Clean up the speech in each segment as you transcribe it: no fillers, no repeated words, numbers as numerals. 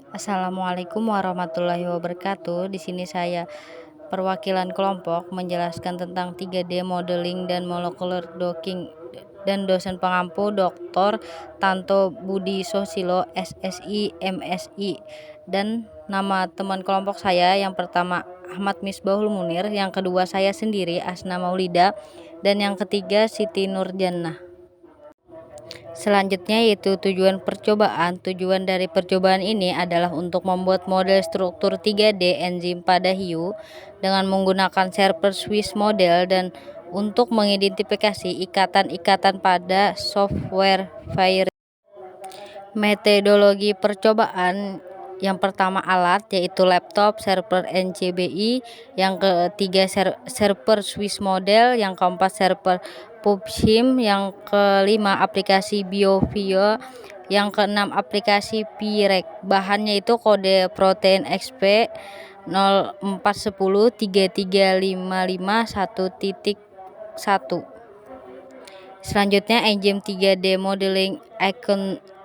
Assalamualaikum warahmatullahi wabarakatuh. Di sini saya perwakilan kelompok menjelaskan tentang 3D modeling dan molecular docking dan dosen pengampu Dr. Tanto Budi Sosilo SSI MSI, dan nama teman kelompok saya yang pertama Ahmad Misbahul Munir, yang kedua saya sendiri Asna Maulida, dan yang ketiga Siti Nurjannah. Selanjutnya yaitu tujuan percobaan. Tujuan dari percobaan ini adalah untuk membuat model struktur 3D enzim pada hiu dengan menggunakan server Swiss model dan untuk mengidentifikasi ikatan-ikatan pada software virus. Metodologi percobaan: yang pertama alat, yaitu laptop server NCBI, yang ketiga server Swiss model, yang keempat server PubSim, yang kelima aplikasi BioVio, yang keenam aplikasi PIREC. Bahannya itu kode protein XP 0410-3355-1.1. Selanjutnya enzim 3D modeling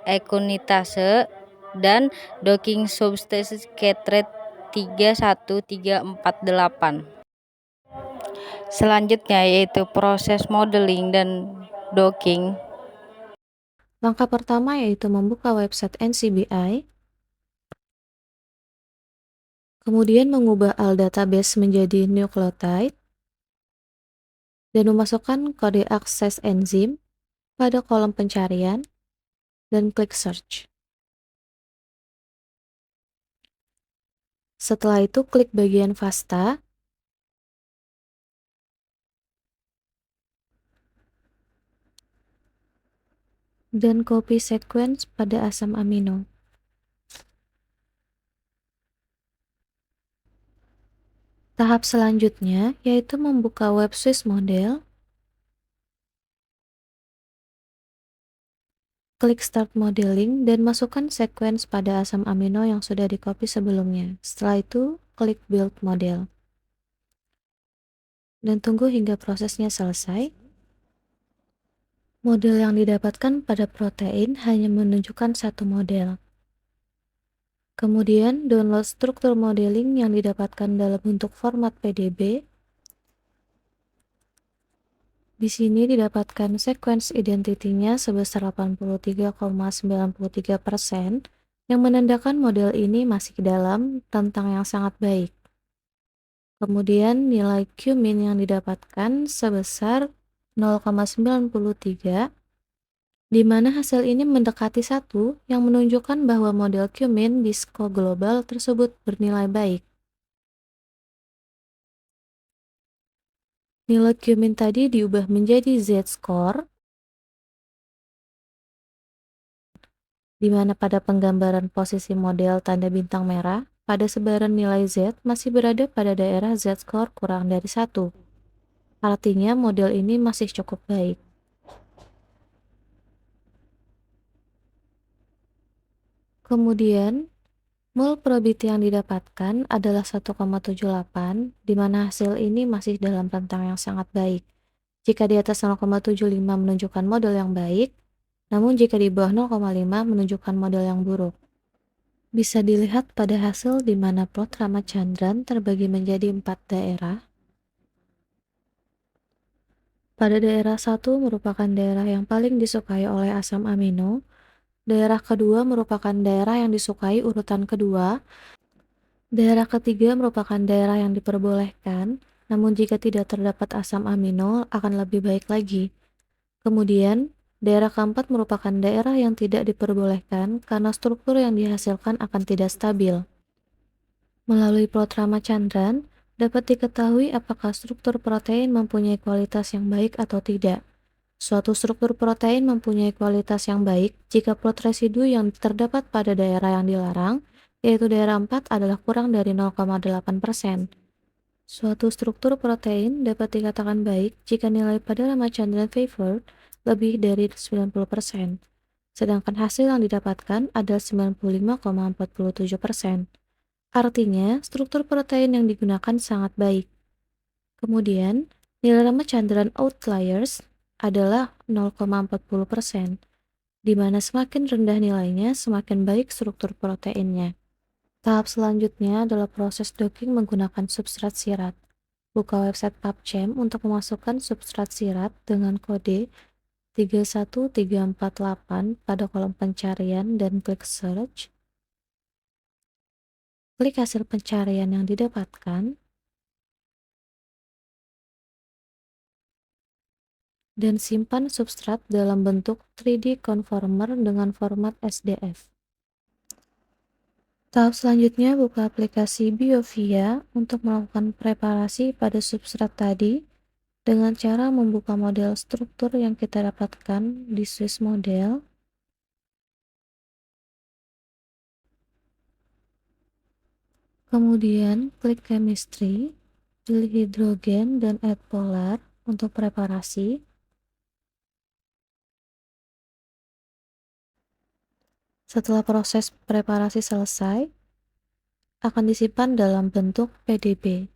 ekunitase dan docking substrate Ketrate 31348. Selanjutnya yaitu proses modeling dan docking. Langkah pertama yaitu membuka website NCBI, kemudian mengubah al database menjadi nucleotide, dan memasukkan kode akses enzim pada kolom pencarian, dan klik search. Setelah itu klik bagian FASTA, dan copy sequence pada asam amino. Tahap selanjutnya yaitu membuka web Swiss model, klik start modeling dan masukkan sequence pada asam amino yang sudah di-copy sebelumnya. Setelah itu klik build model dan tunggu hingga prosesnya selesai. Model yang didapatkan pada protein hanya menunjukkan satu model. Kemudian download struktur modeling yang didapatkan dalam bentuk format PDB. Di sini didapatkan sequence identity-nya sebesar 83,93%, yang menandakan model ini masih dalam rentang yang sangat baik. Kemudian nilai Q-min yang didapatkan sebesar 0,93, di mana hasil ini mendekati 1, yang menunjukkan bahwa model Q-min di SCO global tersebut bernilai baik. Nilai Q-min tadi diubah menjadi Z-score, di mana pada penggambaran posisi model tanda bintang merah, pada sebaran nilai Z masih berada pada daerah Z-score kurang dari 1. Artinya model ini masih cukup baik. Kemudian, mol probability yang didapatkan adalah 1,78, di mana hasil ini masih dalam rentang yang sangat baik. Jika di atas 0,75 menunjukkan model yang baik, namun jika di bawah 0,5 menunjukkan model yang buruk. Bisa dilihat pada hasil di mana plot Ramachandran terbagi menjadi 4 daerah. Pada daerah 1 merupakan daerah yang paling disukai oleh asam amino, daerah kedua merupakan daerah yang disukai urutan kedua, daerah ketiga merupakan daerah yang diperbolehkan, namun jika tidak terdapat asam amino akan lebih baik lagi. Kemudian, daerah keempat merupakan daerah yang tidak diperbolehkan karena struktur yang dihasilkan akan tidak stabil. Melalui plot Ramachandran, dapat diketahui apakah struktur protein mempunyai kualitas yang baik atau tidak. Suatu struktur protein mempunyai kualitas yang baik jika plot residu yang terdapat pada daerah yang dilarang, yaitu daerah 4, adalah kurang dari 0,8%. Suatu struktur protein dapat dikatakan baik jika nilai pada Ramachandran favored lebih dari 90%, sedangkan hasil yang didapatkan adalah 95,47%. Artinya, struktur protein yang digunakan sangat baik. Kemudian, nilai Ramachandran outliers adalah 0,40%, di mana semakin rendah nilainya, semakin baik struktur proteinnya. Tahap selanjutnya adalah proses docking menggunakan substrat sirat. Buka website PubChem untuk memasukkan substrat sirat dengan kode 31348 pada kolom pencarian dan klik search. Klik hasil pencarian yang didapatkan dan simpan substrat dalam bentuk 3D conformer dengan format SDF. Tahap selanjutnya buka aplikasi Biovia untuk melakukan preparasi pada substrat tadi dengan cara membuka model struktur yang kita dapatkan di Swiss Model. Kemudian klik Chemistry, pilih hidrogen dan add polar untuk preparasi. Setelah proses preparasi selesai, akan disimpan dalam bentuk PDB.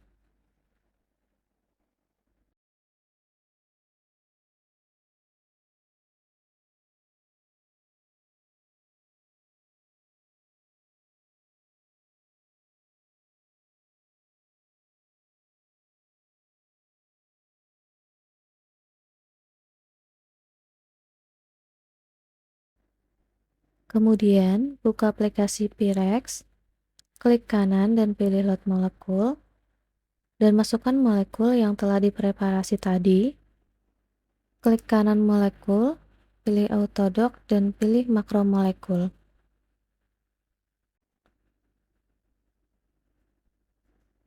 Kemudian buka aplikasi Pirex, klik kanan dan pilih load molekul, dan masukkan molekul yang telah dipreparasi tadi. Klik kanan molekul, pilih autodock dan pilih makromolekul.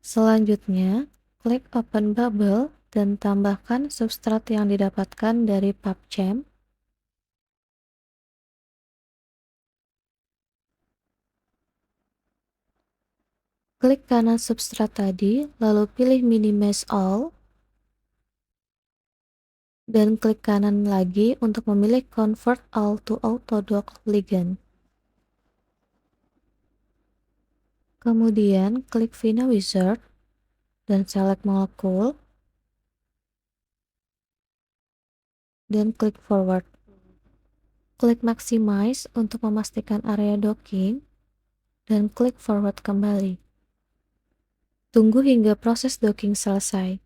Selanjutnya, klik open bubble dan tambahkan substrat yang didapatkan dari PubChem. Klik kanan substrat tadi, lalu pilih minimize all, dan klik kanan lagi untuk memilih convert all to autodock ligand. Kemudian klik Vina Wizard dan select molekul, dan klik forward. Klik maximize untuk memastikan area docking, dan klik forward kembali. Tunggu hingga proses docking selesai.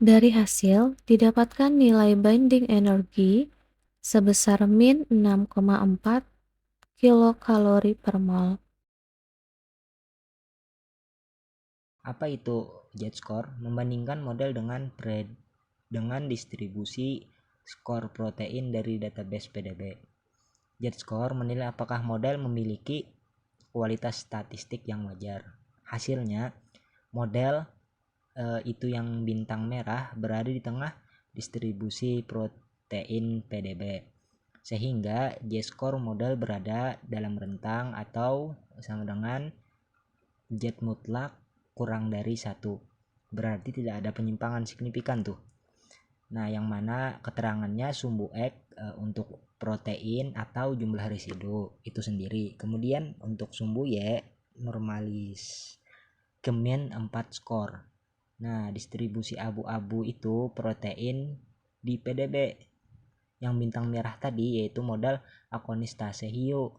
Dari hasil, didapatkan nilai binding energi sebesar min 6,4 kilokalori per mol. Apa itu Z-score? Membandingkan model dengan distribusi skor protein dari database PDB. Z-score menilai apakah model memiliki kualitas statistik yang wajar. Hasilnya, model itu yang bintang merah berada di tengah distribusi protein PDB. Sehingga Z-score model berada dalam rentang atau sama dengan Z mutlak kurang dari 1. Berarti tidak ada penyimpangan signifikan tuh. Nah, yang mana keterangannya sumbu X untuk protein atau jumlah residu itu sendiri. Kemudian untuk sumbu Y normalis kemin 4 skor. Nah, distribusi abu-abu itu protein di PDB. Yang bintang merah tadi yaitu model akonistase hiu.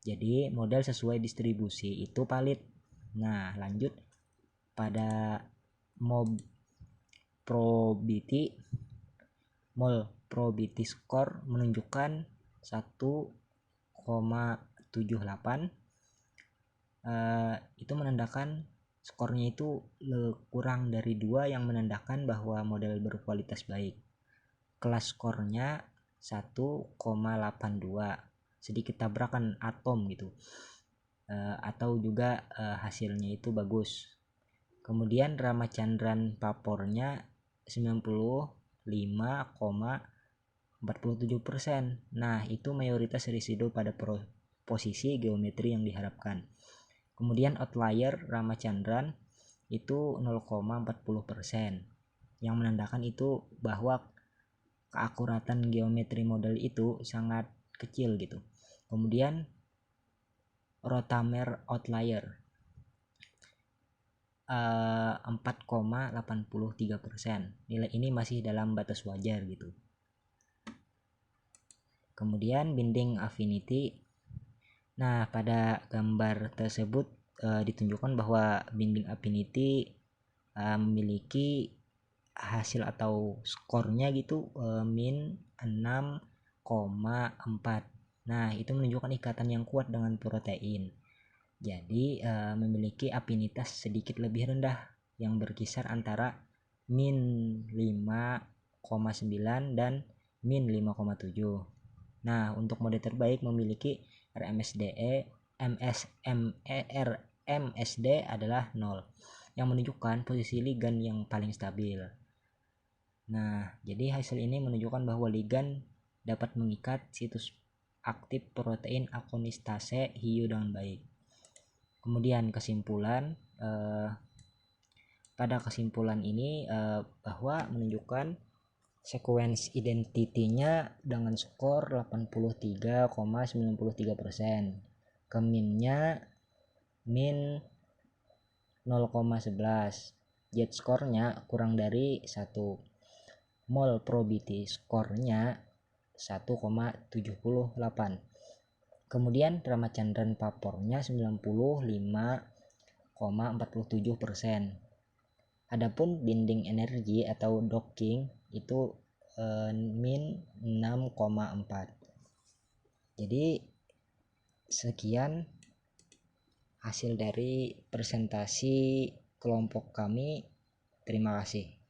Jadi model sesuai distribusi itu valid. Nah, lanjut pada mol probability score menunjukkan 1,78. Itu menandakan skornya itu kurang dari 2 yang menandakan bahwa model berkualitas baik. Kelas skornya 1,82, sedikit tabrakan atom gitu. Atau juga hasilnya itu bagus. Kemudian Ramachandran papornya 95,47%. Nah, itu mayoritas residu pada posisi geometri yang diharapkan. Kemudian outlier Ramachandran itu 0,40%, yang menandakan itu bahwa keakuratan geometri model itu sangat kecil gitu. Kemudian Rotamer outlier 4,83%. Nilai ini masih dalam batas wajar gitu. Kemudian binding affinity. Nah, pada gambar tersebut ditunjukkan bahwa binding affinity memiliki hasil atau skornya gitu min 6,4. Nah, itu menunjukkan ikatan yang kuat dengan protein. Jadi memiliki afinitas sedikit lebih rendah yang berkisar antara min 5,9 dan min 5,7. Nah, untuk mode terbaik memiliki RMSD adalah 0 yang menunjukkan posisi ligan yang paling stabil. Nah, jadi hasil ini menunjukkan bahwa ligan dapat mengikat situs aktif protein akonistase hiu dengan baik. Kemudian kesimpulan, pada kesimpulan ini bahwa menunjukkan sequence identity-nya dengan skor 83,93%. Keminnya min 0,11. Z score-nya kurang dari 1. Mol probability score-nya 1,78. Kemudian Ramachandran papornya 95,47%. Adapun binding energi atau docking itu min 6,4. Jadi sekian hasil dari presentasi kelompok kami. Terima kasih.